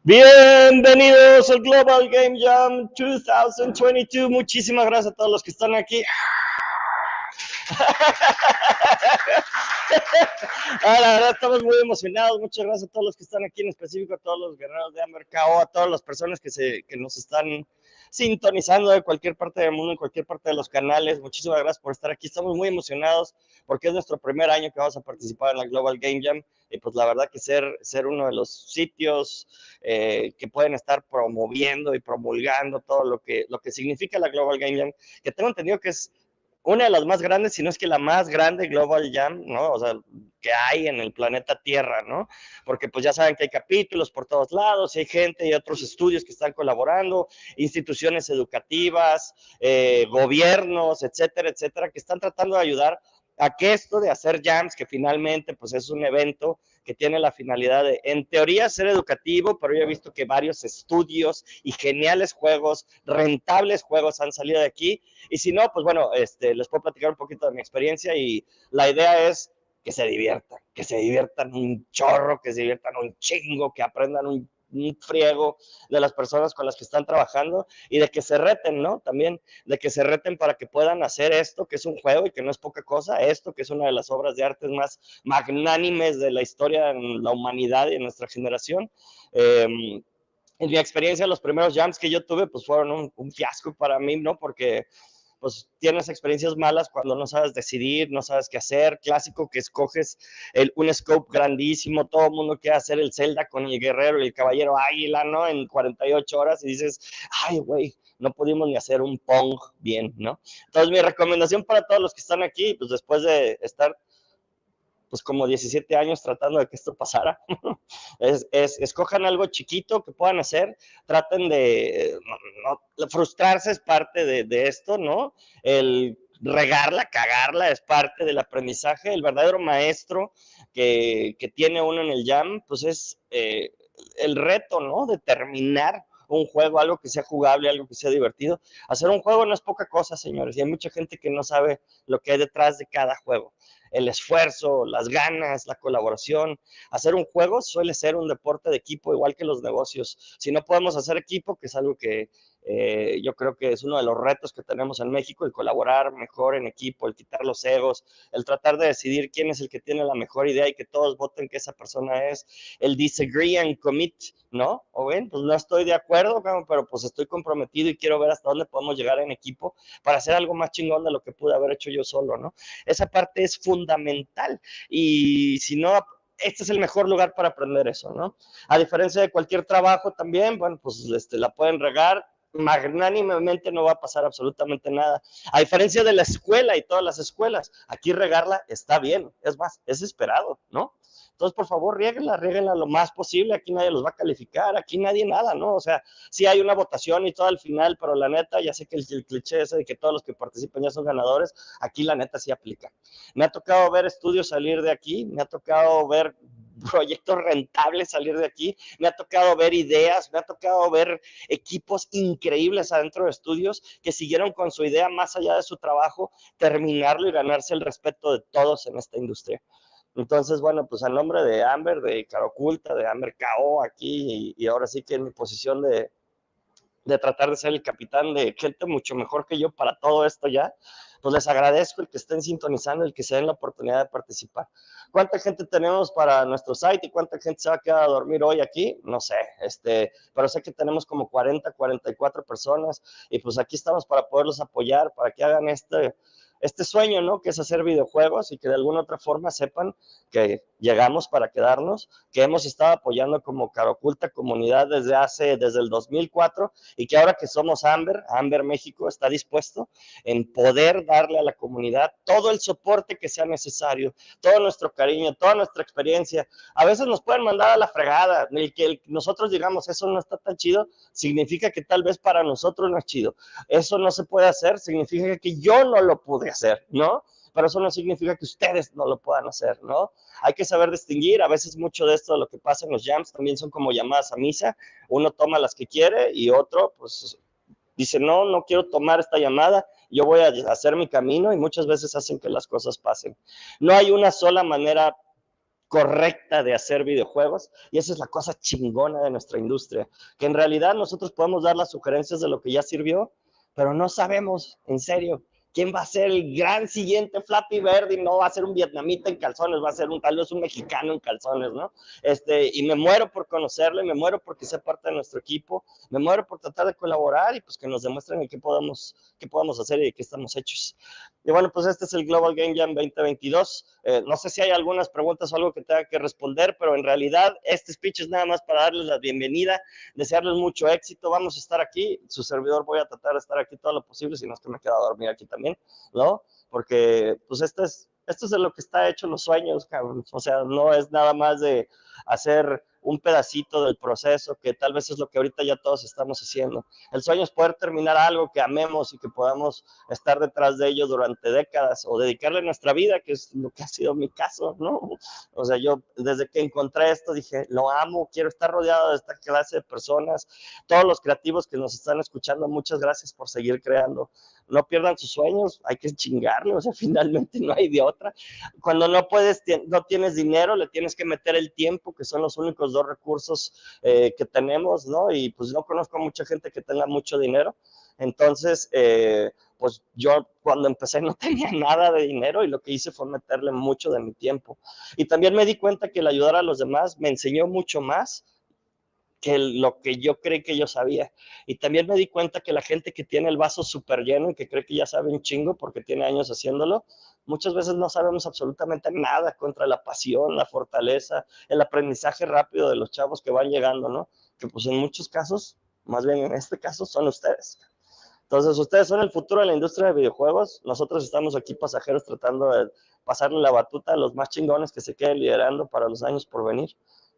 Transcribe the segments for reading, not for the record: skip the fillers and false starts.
Bienvenidos al Global Game Jam 2022. Muchísimas gracias a todos los que están aquí. La verdad estamos muy emocionados. Muchas gracias a todos los que están aquí, en específico a todos los guerreros de Amber KO, a todas las personas que nos están sintonizando de cualquier parte del mundo, en cualquier parte de los canales. Muchísimas gracias por estar aquí. Estamos muy emocionados porque es nuestro primer año que vamos a participar en la Global Game Jam. Y pues la verdad que ser uno de los sitios que pueden estar promoviendo y promulgando todo lo que significa la Global Game Jam, que tengo entendido que es una de las más grandes, si no es que la más grande Global Jam, ¿no? O sea, que hay en el planeta Tierra, ¿no? Porque pues ya saben que hay capítulos por todos lados, y hay gente y otros estudios que están colaborando, instituciones educativas, gobiernos, etcétera, etcétera, que están tratando de ayudar a que esto de hacer jams, que finalmente pues es un evento que tiene la finalidad de, en teoría, ser educativo, pero yo he visto que varios estudios y geniales juegos, rentables juegos han salido de aquí, y si no, pues bueno, les puedo platicar un poquito de mi experiencia, y la idea es que se diviertan un chorro, que se diviertan un chingo, que aprendan un friego de las personas con las que están trabajando, y de que se reten, ¿no? También de que se reten para que puedan hacer esto, que es un juego y que no es poca cosa, esto que es una de las obras de arte más magnánimes de la historia en la humanidad y en nuestra generación. En mi experiencia, los primeros jams que yo tuve, pues fueron un fiasco para mí, ¿no? Porque pues tienes experiencias malas cuando no sabes decidir, no sabes qué hacer, clásico que escoges un scope grandísimo, todo el mundo quiere hacer el Zelda con el guerrero y el caballero águila, ¿no? En 48 horas, y dices, ay, güey, no pudimos ni hacer un Pong bien, ¿no? Entonces mi recomendación para todos los que están aquí, pues después de estar pues como 17 años tratando de que esto pasara. Escojan algo chiquito que puedan hacer, traten de, frustrarse es parte de esto, ¿no? El regarla, cagarla es parte del aprendizaje. El verdadero maestro que tiene uno en el jam, pues es el reto, ¿no? De terminar un juego, algo que sea jugable, algo que sea divertido. Hacer un juego no es poca cosa, señores, y hay mucha gente que no sabe lo que hay detrás de cada juego. El esfuerzo, las ganas, la colaboración. Hacer un juego suele ser un deporte de equipo, igual que los negocios. Si no podemos hacer equipo, que es algo que yo creo que es uno de los retos que tenemos en México, el colaborar mejor en equipo, el quitar los egos, el tratar de decidir quién es el que tiene la mejor idea y que todos voten que esa persona es, el disagree and commit, ¿no? O ven, pues no estoy de acuerdo, pero pues estoy comprometido y quiero ver hasta dónde podemos llegar en equipo para hacer algo más chingón de lo que pude haber hecho yo solo, ¿no? Esa parte es fundamental, y si no, este es el mejor lugar para aprender eso, ¿no? A diferencia de cualquier trabajo también, bueno, pues la pueden regar, magnánimemente no va a pasar absolutamente nada. A diferencia de la escuela y todas las escuelas, aquí regarla está bien, es más, es esperado, ¿no? Entonces, por favor, riéguenla lo más posible, aquí nadie los va a calificar, aquí nadie nada, ¿no? O sea, sí hay una votación y todo al final, pero la neta, ya sé que el cliché ese de que todos los que participan ya son ganadores, aquí la neta sí aplica. Me ha tocado ver estudios salir de aquí, me ha tocado ver proyectos rentables salir de aquí, me ha tocado ver ideas, me ha tocado ver equipos increíbles adentro de estudios que siguieron con su idea más allá de su trabajo, terminarlo y ganarse el respeto de todos en esta industria. Entonces, bueno, pues a nombre de Amber, de Caro Oculta, de Amber KO aquí, y ahora sí que en mi posición de tratar de ser el capitán de gente mucho mejor que yo para todo esto ya, pues les agradezco el que estén sintonizando, el que se den la oportunidad de participar. ¿Cuánta gente tenemos para nuestro site y cuánta gente se va a quedar a dormir hoy aquí? No sé, pero sé que tenemos como 40, 44 personas, y pues aquí estamos para poderlos apoyar, para que hagan este sueño, ¿no? Que es hacer videojuegos, y que de alguna otra forma sepan que llegamos para quedarnos, que hemos estado apoyando como Caro Oculta comunidad desde el 2004, y que ahora que somos Amber México está dispuesto en poder darle a la comunidad todo el soporte que sea necesario, todo nuestro cariño, toda nuestra experiencia. A veces nos pueden mandar a la fregada, el que nosotros digamos eso no está tan chido, significa que tal vez para nosotros no es chido. Eso no se puede hacer, significa que yo no lo pude hacer, ¿no? Pero eso no significa que ustedes no lo puedan hacer, ¿no? Hay que saber distinguir. A veces mucho de esto, lo que pasa en los jams, también son como llamadas a misa. Uno toma las que quiere y otro, pues, dice, no, no quiero tomar esta llamada, yo voy a hacer mi camino, y muchas veces hacen que las cosas pasen. No hay una sola manera correcta de hacer videojuegos, y esa es la cosa chingona de nuestra industria, que en realidad nosotros podemos dar las sugerencias de lo que ya sirvió, pero no sabemos, en serio, quién va a ser el gran siguiente Flappy Bird, y no va a ser un vietnamita en calzones, va a ser tal vez un mexicano en calzones, ¿no? Y me muero por conocerle, me muero porque sea parte de nuestro equipo, me muero por tratar de colaborar y pues que nos demuestren en qué podemos hacer y de qué estamos hechos. Y bueno, pues este es el Global Game Jam 2022. No sé si hay algunas preguntas o algo que tenga que responder, pero en realidad este speech es nada más para darles la bienvenida, desearles mucho éxito. Vamos a estar aquí, su servidor voy a tratar de estar aquí todo lo posible, si no es que me quedo a dormir aquí también, ¿no? Porque pues esto es de lo que está hecho los sueños, cabrón. O sea, no es nada más de hacer un pedacito del proceso, que tal vez es lo que ahorita ya todos estamos haciendo. El sueño es poder terminar algo que amemos y que podamos estar detrás de ello durante décadas, o dedicarle nuestra vida, que es lo que ha sido mi caso, ¿no? O sea, yo desde que encontré esto dije, lo amo, quiero estar rodeado de esta clase de personas. Todos los creativos que nos están escuchando, muchas gracias por seguir creando. No pierdan sus sueños, hay que chingarle, o sea, finalmente no hay de otra. Cuando no puedes, no tienes dinero, le tienes que meter el tiempo, que son los únicos dos recursos que tenemos, ¿no? Y pues no conozco a mucha gente que tenga mucho dinero. Entonces, pues yo cuando empecé no tenía nada de dinero, y lo que hice fue meterle mucho de mi tiempo. Y también me di cuenta que el ayudar a los demás me enseñó mucho más que lo que yo creí que yo sabía. Y también me di cuenta que la gente que tiene el vaso súper lleno y que cree que ya sabe un chingo porque tiene años haciéndolo, muchas veces no sabemos absolutamente nada contra la pasión, la fortaleza, el aprendizaje rápido de los chavos que van llegando, ¿no? Que pues en muchos casos, más bien en este caso, son ustedes. Entonces, ustedes son el futuro de la industria de videojuegos. Nosotros estamos aquí pasajeros tratando de pasarle la batuta a los más chingones que se queden liderando para los años por venir.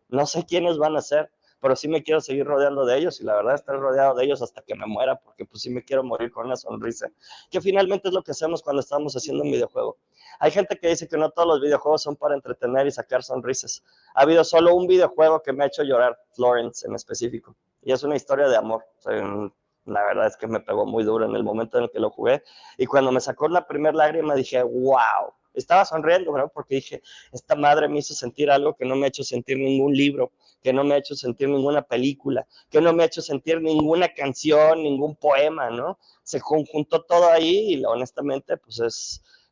No sé quiénes van a ser, pero sí me quiero seguir rodeando de ellos, y la verdad estar rodeado de ellos hasta que me muera, porque pues sí me quiero morir con una sonrisa, que finalmente es lo que hacemos cuando estamos haciendo un videojuego. Hay gente que dice que no todos los videojuegos son para entretener y sacar sonrisas. Ha habido solo un videojuego que me ha hecho llorar, Florence en específico, y es una historia de amor. O sea, la verdad es que me pegó muy duro en el momento en el que lo jugué, y cuando me sacó la primera lágrima dije, wow, estaba sonriendo, ¿verdad? Porque dije, esta madre me hizo sentir algo que no me ha hecho sentir ningún libro, que no me ha hecho sentir ninguna película, que no me ha hecho sentir ninguna canción, ningún poema, ¿no? Se conjuntó todo ahí, y honestamente, pues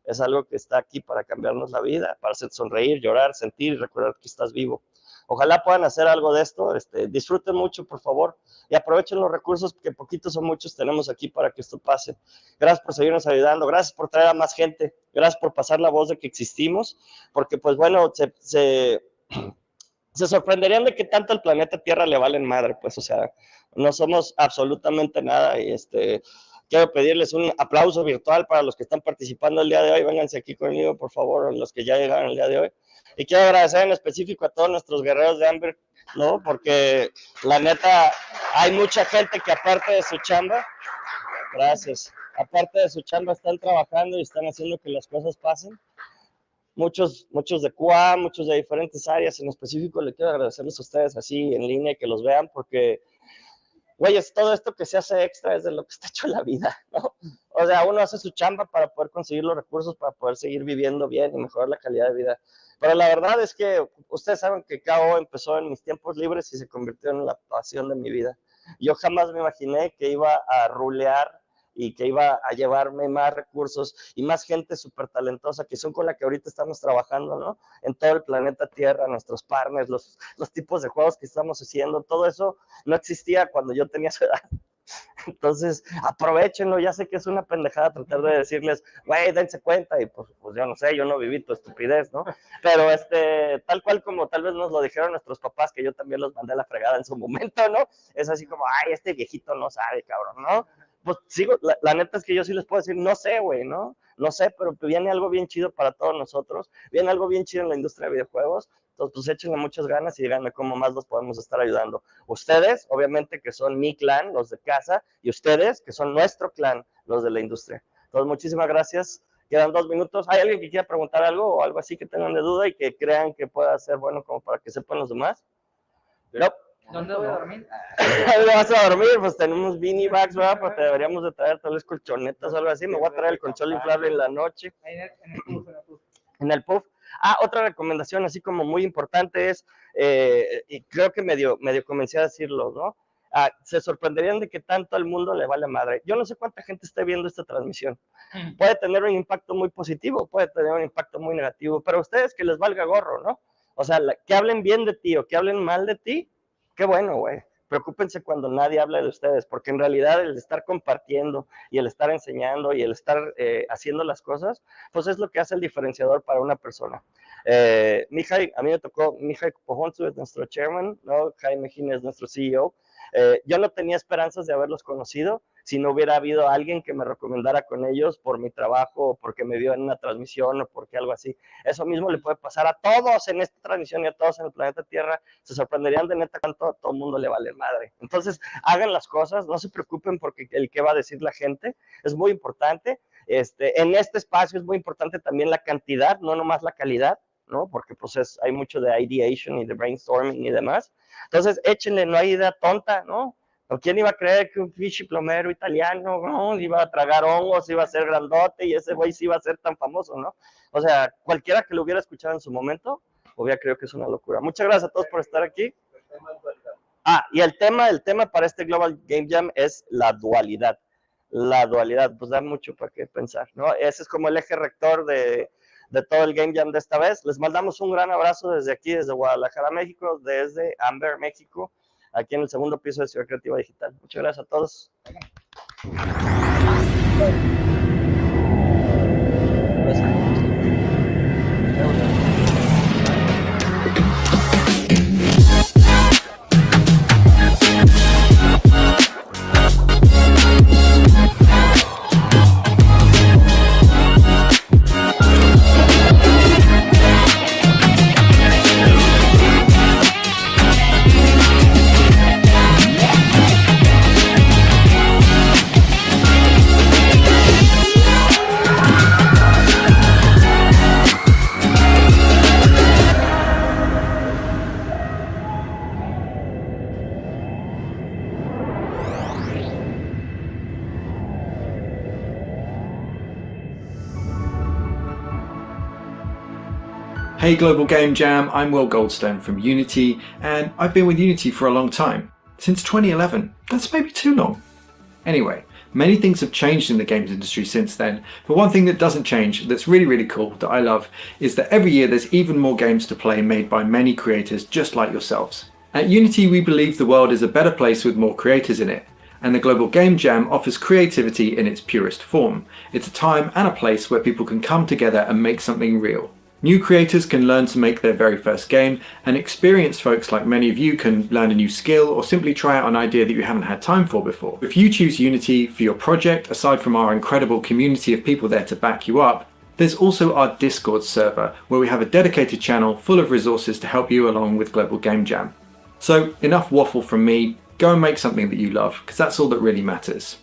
es algo que está aquí para cambiarnos la vida, para hacer sonreír, llorar, sentir y recordar que estás vivo. Ojalá puedan hacer algo de esto, disfruten mucho, por favor, y aprovechen los recursos que poquitos o muchos tenemos aquí para que esto pase. Gracias por seguirnos ayudando, gracias por traer a más gente, gracias por pasar la voz de que existimos, porque pues bueno, se sorprenderían de que tanto el planeta Tierra le valen madre, pues, o sea, no somos absolutamente nada, y quiero pedirles un aplauso virtual para los que están participando el día de hoy. Vénganse aquí conmigo, por favor, los que ya llegaron el día de hoy. Y quiero agradecer en específico a todos nuestros guerreros de Amber, ¿no? Porque la neta, hay mucha gente que aparte de su chamba, gracias, aparte de su chamba están trabajando y están haciendo que las cosas pasen. Muchos de QA, muchos de diferentes áreas. En específico, le quiero agradecerles a ustedes así en línea, que los vean, porque güeyes, todo esto que se hace extra es de lo que está hecho la vida, ¿no? O sea, uno hace su chamba para poder conseguir los recursos, para poder seguir viviendo bien y mejorar la calidad de vida. Pero la verdad es que ustedes saben que KO empezó en mis tiempos libres y se convirtió en la pasión de mi vida. Yo jamás me imaginé que iba a rulear y que iba a llevarme más recursos y más gente súper talentosa, que son con la que ahorita estamos trabajando, ¿no? En todo el planeta Tierra, nuestros partners, los tipos de juegos que estamos haciendo, todo eso no existía cuando yo tenía su edad. Entonces, aprovechenlo. Ya sé que es una pendejada tratar de decirles, güey, dense cuenta, y pues yo no sé, yo no viví tu estupidez, ¿no? Pero tal cual como tal vez nos lo dijeron nuestros papás, que yo también los mandé a la fregada en su momento, ¿no? Es así como, ay, este viejito no sabe, cabrón, ¿no? Pues sigo, la neta es que yo sí les puedo decir, no sé, güey, ¿no? No sé, pero viene algo bien chido para todos nosotros, viene algo bien chido en la industria de videojuegos. Entonces, pues échenle muchas ganas y díganme cómo más los podemos estar ayudando. Ustedes, obviamente, que son mi clan, los de casa, y ustedes, que son nuestro clan, los de la industria. Entonces, muchísimas gracias. Quedan 2 minutos. ¿Hay alguien que quiera preguntar algo o algo así que tengan de duda y que crean que pueda ser bueno como para que sepan los demás? No. ¿Dónde voy a dormir? ¿Dónde vas a dormir? Pues tenemos beanie bags, ¿verdad? Pues te deberíamos de traer tal vez colchonetas o algo así. Me voy a traer el colchón inflable en la noche. En el puff. En el puff. Otra recomendación así como muy importante es, y creo que medio comencé a decirlo, ¿no? Se sorprenderían de que tanto al mundo le vale madre. Yo no sé cuánta gente esté viendo esta transmisión. Puede tener un impacto muy positivo, puede tener un impacto muy negativo, pero a ustedes que les valga gorro, ¿no? O sea, que hablen bien de ti o que hablen mal de ti, qué bueno, güey. Preocúpense cuando nadie hable de ustedes, porque en realidad el estar compartiendo y el estar enseñando y el estar haciendo las cosas, pues es lo que hace el diferenciador para una persona. Mihai, a mí me tocó, Mihai Pohontsu es nuestro chairman, ¿no? Jaime Gine es nuestro CEO. Yo no tenía esperanzas de haberlos conocido si no hubiera habido alguien que me recomendara con ellos por mi trabajo, o porque me vio en una transmisión o porque algo así. Eso mismo le puede pasar a todos en esta transmisión y a todos en el planeta Tierra. Se sorprenderían de neta cuánto a todo el mundo le vale madre. Entonces, hagan las cosas, no se preocupen porque el qué va a decir la gente es muy importante. En este espacio es muy importante también la cantidad, no nomás la calidad, ¿no? Porque pues hay mucho de ideation y de brainstorming y demás. Entonces, échenle, no hay idea tonta, ¿no? ¿O quién iba a creer que un fichi plomero italiano, ¿no? Iba a tragar hongos, iba a ser grandote y ese güey sí iba a ser tan famoso, ¿no? O sea, cualquiera que lo hubiera escuchado en su momento, hubiera creído que es una locura. Muchas gracias a todos por estar aquí. Y el tema para este Global Game Jam es la dualidad. La dualidad, pues da mucho para qué pensar, ¿no? Ese es como el eje rector de todo el Game Jam de esta vez. Les mandamos un gran abrazo desde aquí, desde Guadalajara, México, desde Amber, México, aquí en el segundo piso de Ciudad Creativa Digital. Muchas gracias a todos. Hey Global Game Jam, I'm Will Goldstone from Unity, and I've been with Unity for a long time. Since 2011. That's maybe too long. Anyway, many things have changed in the games industry since then, but one thing that doesn't change, that's really, really cool, that I love, is that every year there's even more games to play made by many creators just like yourselves. At Unity, we believe the world is a better place with more creators in it, and the Global Game Jam offers creativity in its purest form. It's a time and a place where people can come together and make something real. New creators can learn to make their very first game, and experienced folks like many of you can learn a new skill or simply try out an idea that you haven't had time for before. If you choose Unity for your project, aside from our incredible community of people there to back you up, there's also our Discord server, where we have a dedicated channel full of resources to help you along with Global Game Jam. So enough waffle from me, go and make something that you love, because that's all that really matters.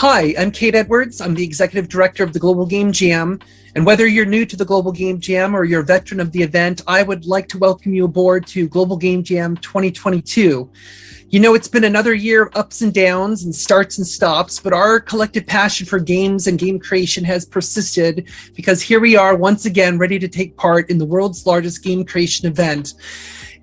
Hi, I'm Kate Edwards. I'm the Executive Director of the Global Game Jam. And whether you're new to the Global Game Jam or you're a veteran of the event, I would like to welcome you aboard to Global Game Jam 2022. You know, it's been another year of ups and downs and starts and stops, but our collective passion for games and game creation has persisted because here we are once again ready to take part in the world's largest game creation event.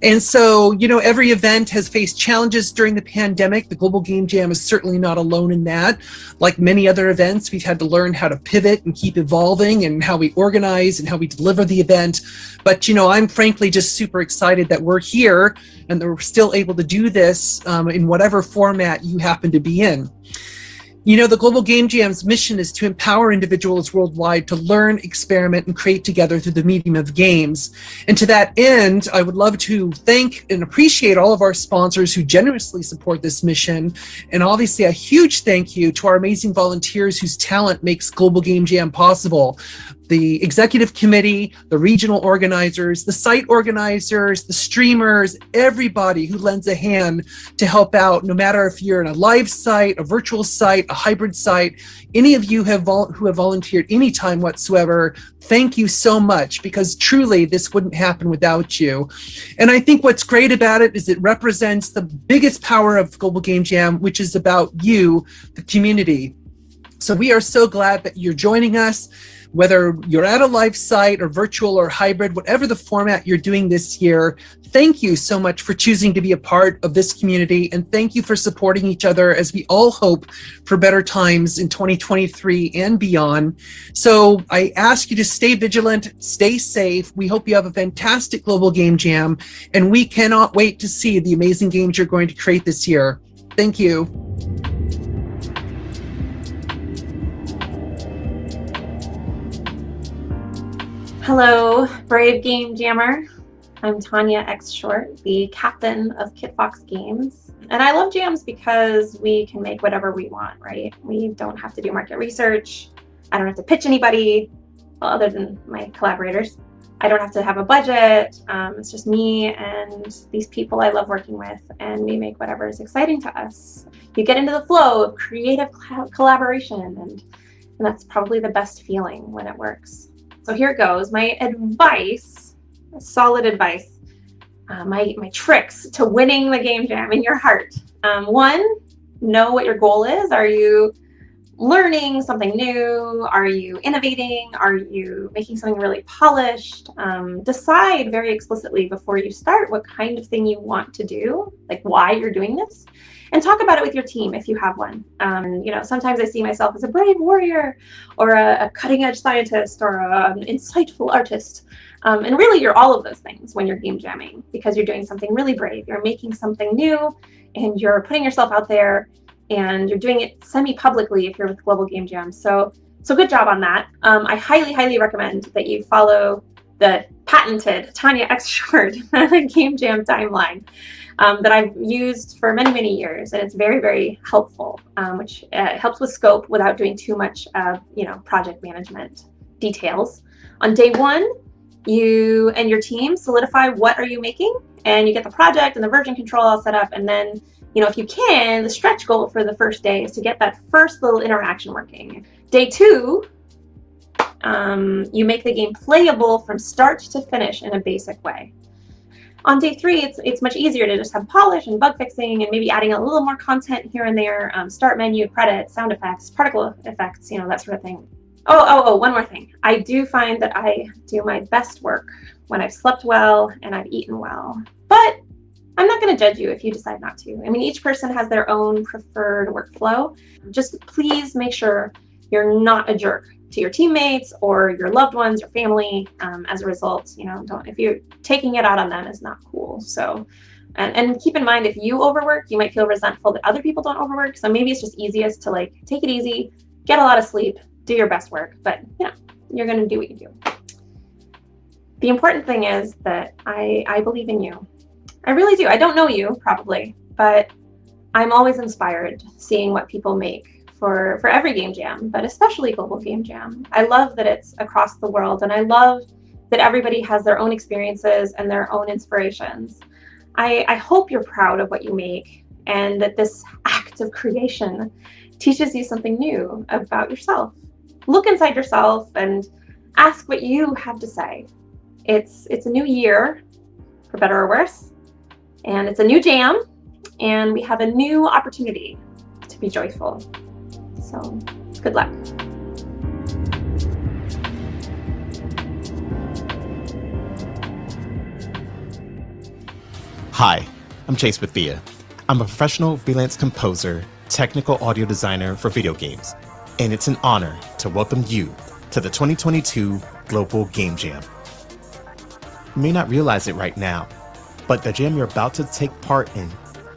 And so, you know, every event has faced challenges during the pandemic. The Global Game Jam is certainly not alone in that. Like many other events, we've had to learn how to pivot and keep evolving and how we organize and how we deliver the event. But, you know, I'm frankly just super excited that we're here and that we're still able to do this in whatever format you happen to be in. You know, the Global Game Jam's mission is to empower individuals worldwide to learn, experiment, and create together through the medium of games. And to that end, I would love to thank and appreciate all of our sponsors who generously support this mission. And obviously a huge thank you to our amazing volunteers whose talent makes Global Game Jam possible. The executive committee, the regional organizers, the site organizers, the streamers, everybody who lends a hand to help out, no matter if you're in a live site, a virtual site, a hybrid site, any of you who have volunteered any time whatsoever, thank you so much, because truly this wouldn't happen without you. And I think what's great about it is it represents the biggest power of Global Game Jam, which is about you, the community. So we are so glad that you're joining us. Whether you're at a live site or virtual or hybrid, whatever the format you're doing this year, thank you so much for choosing to be a part of this community. And thank you for supporting each other as we all hope for better times in 2023 and beyond. So I ask you to stay vigilant, stay safe. We hope you have a fantastic Global Game Jam, and we cannot wait to see the amazing games you're going to create this year. Thank you. Hello, brave game jammer. I'm Tanya X Short, the captain of Kitfox Games. And I love jams because we can make whatever we want, right? We don't have to do market research. I don't have to pitch anybody, well, other than my collaborators. I don't have to have a budget. It's just me and these people I love working with, and we make whatever is exciting to us. You get into the flow of creative collaboration, and that's probably the best feeling when it works. So here goes my advice, solid advice, my tricks to winning the game jam in your heart. One, know what your goal is. Are you learning something new? Are you innovating? Are you making something really polished? Decide very explicitly before you start what kind of thing you want to do, like why you're doing this. And talk about it with your team if you have one. You know, sometimes I see myself as a brave warrior or a cutting edge scientist or an insightful artist. And really you're all of those things when you're game jamming, because you're doing something really brave. You're making something new and you're putting yourself out there, and you're doing it semi-publicly if you're with Global Game Jam. So good job on that. I highly, highly recommend that you follow the patented Tanya X Short Game Jam timeline that I've used for many, many years, and it's very, very helpful, which helps with scope without doing too much, project management details. On day one, you and your team solidify what are you making, and you get the project and the version control all set up, and then, you know, if you can, the stretch goal for the first day is to get that first little interaction working. Day two, you make the game playable from start to finish in a basic way. On day three, it's much easier to just have polish and bug fixing and maybe adding a little more content here and there, start menu, credits, sound effects, particle effects, you know, that sort of thing. Oh, one more thing. I do find that I do my best work when I've slept well and I've eaten well, but I'm not going to judge you if you decide not to. I mean, each person has their own preferred workflow. Just please make sure you're not a jerk to your teammates or your loved ones or family. As a result, you know, if you're taking it out on them is not cool. So, and keep in mind, if you overwork, you might feel resentful that other people don't overwork. So maybe it's just easiest to like take it easy, get a lot of sleep, do your best work, but you know, you're going to do what you do. The important thing is that I believe in you. I really do. I don't know you probably, but I'm always inspired seeing what people make for every game jam, but especially Global Game Jam. I love that it's across the world, and I love that everybody has their own experiences and their own inspirations. I hope you're proud of what you make, and that this act of creation teaches you something new about yourself. Look inside yourself and ask what you have to say. It's a new year, for better or worse, and it's a new jam, and we have a new opportunity to be joyful. So good luck. Hi, I'm Chase Bethia. I'm a professional freelance composer, technical audio designer for video games, and it's an honor to welcome you to the 2022 Global Game Jam. You may not realize it right now, but the jam you're about to take part in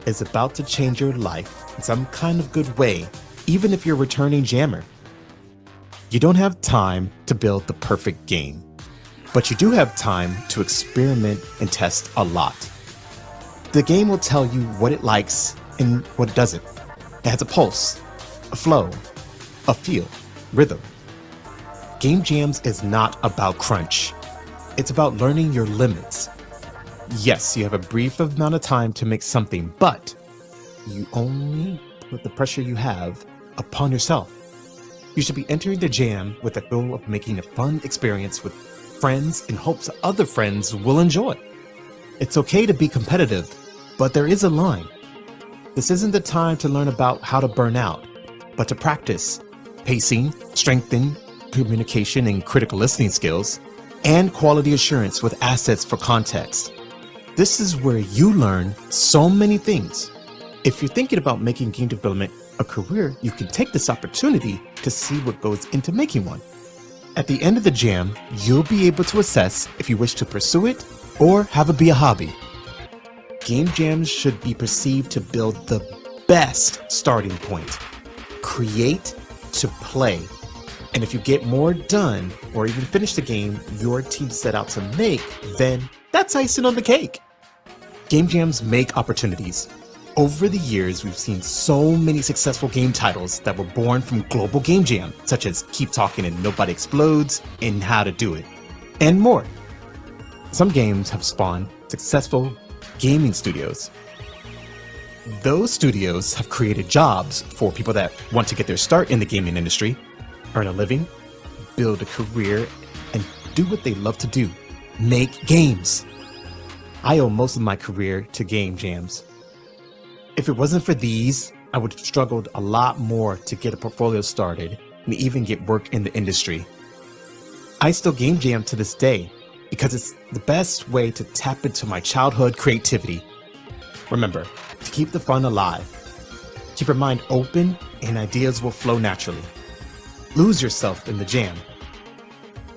is about to change your life in some kind of good way, even if you're a returning jammer. You don't have time to build the perfect game, but you do have time to experiment and test a lot. The game will tell you what it likes and what it doesn't. It has a pulse, a flow, a feel, rhythm. Game Jams is not about crunch. It's about learning your limits. Yes, you have a brief amount of time to make something, but you only put the pressure you have upon yourself. You should be entering the jam with the goal of making a fun experience with friends in hopes other friends will enjoy. It's okay to be competitive, but there is a line. This isn't the time to learn about how to burn out, but to practice pacing, strengthen communication and critical listening skills, and quality assurance with assets for context. This is where you learn so many things. If you're thinking about making game development a career, you can take this opportunity to see what goes into making one. At the end of the jam, you'll be able to assess if you wish to pursue it or have it be a hobby. Game jams should be perceived to build the best starting point. Create to play. And if you get more done or even finish the game your team set out to make, then that's icing on the cake. Game jams make opportunities. Over the years, we've seen so many successful game titles that were born from Global Game Jam, such as Keep Talking and Nobody Explodes and How to Do It, and more. Some games have spawned successful gaming studios. Those studios have created jobs for people that want to get their start in the gaming industry, earn a living, build a career, and do what they love to do, make games. I owe most of my career to game jams. If it wasn't for these, I would have struggled a lot more to get a portfolio started and even get work in the industry. I still game jam to this day because it's the best way to tap into my childhood creativity. Remember, to keep the fun alive, keep your mind open and ideas will flow naturally. Lose yourself in the jam.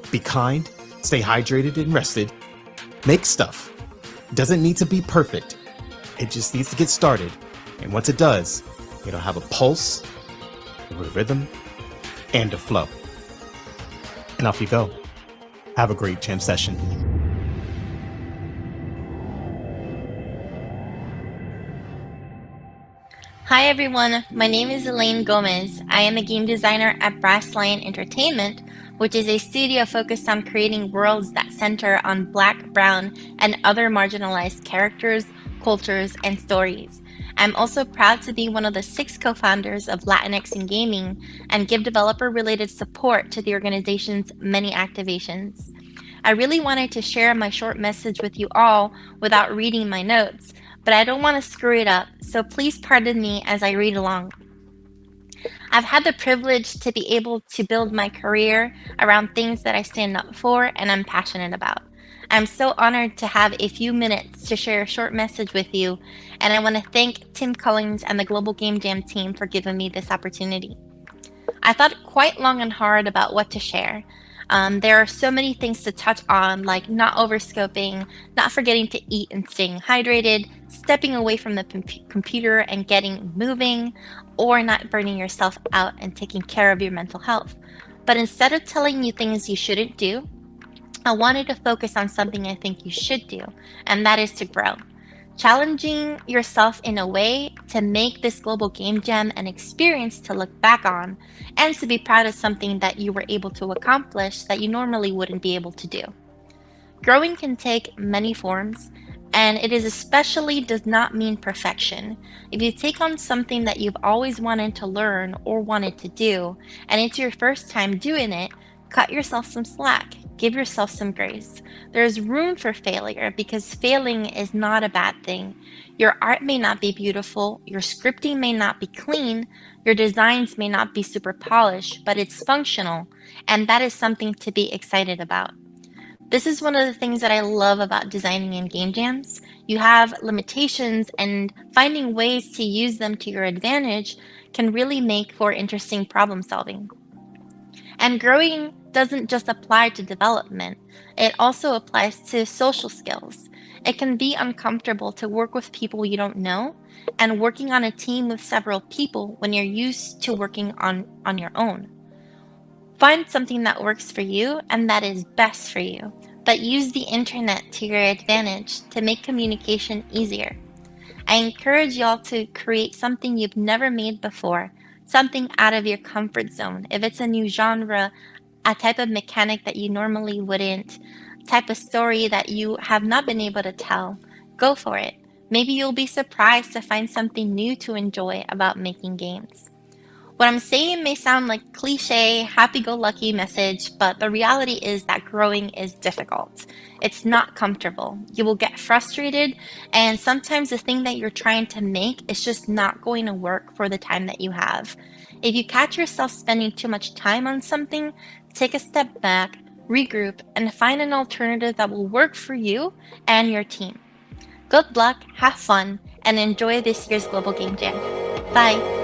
Be kind, stay hydrated and rested. Make stuff. It doesn't need to be perfect. It just needs to get started. And once it does, it'll have a pulse, a rhythm, and a flow. And off you go. Have a great jam session. Hi everyone, my name is Elaine Gomez. I am a game designer at Brass Lion Entertainment, which is a studio focused on creating worlds that center on Black, brown, and other marginalized characters, cultures, and stories. I'm also proud to be one of the 6 co-founders of Latinx in Gaming and give developer-related support to the organization's many activations. I really wanted to share my short message with you all without reading my notes, but I don't want to screw it up, so please pardon me as I read along. I've had the privilege to be able to build my career around things that I stand up for and I'm passionate about. I'm so honored to have a few minutes to share a short message with you, and I want to thank Tim Collins and the Global Game Jam team for giving me this opportunity. I thought quite long and hard about what to share. There are so many things to touch on, like not overscoping, not forgetting to eat and staying hydrated, stepping away from the computer and getting moving, or not burning yourself out and taking care of your mental health. But instead of telling you things you shouldn't do, I wanted to focus on something I think you should do, and that is to grow. Challenging yourself in a way to make this Global Game Jam an experience to look back on and to be proud of something that you were able to accomplish that you normally wouldn't be able to do. Growing can take many forms, And it is especially does not mean perfection. If you take on something that you've always wanted to learn or wanted to do, and it's your first time doing it, cut yourself some slack. Give yourself some grace. There's room for failure because failing is not a bad thing. Your art may not be beautiful, your scripting may not be clean, your designs may not be super polished, but it's functional, and that is something to be excited about. This is one of the things that I love about designing in game jams. You have limitations, and finding ways to use them to your advantage can really make for interesting problem solving. And growing doesn't just apply to development, it also applies to social skills. It can be uncomfortable to work with people you don't know, and working on a team with several people when you're used to working on your own. Find something that works for you and that is best for you, but use the internet to your advantage to make communication easier. I encourage y'all to create something you've never made before, something out of your comfort zone. If it's a new genre, a type of mechanic that you normally wouldn't, type of story that you have not been able to tell, go for it. Maybe you'll be surprised to find something new to enjoy about making games. What I'm saying may sound like cliche, happy-go-lucky message, but the reality is that growing is difficult. It's not comfortable. You will get frustrated, and sometimes the thing that you're trying to make is just not going to work for the time that you have. If you catch yourself spending too much time on something, take a step back, regroup, and find an alternative that will work for you and your team. Good luck, have fun, and enjoy this year's Global Game Jam. Bye!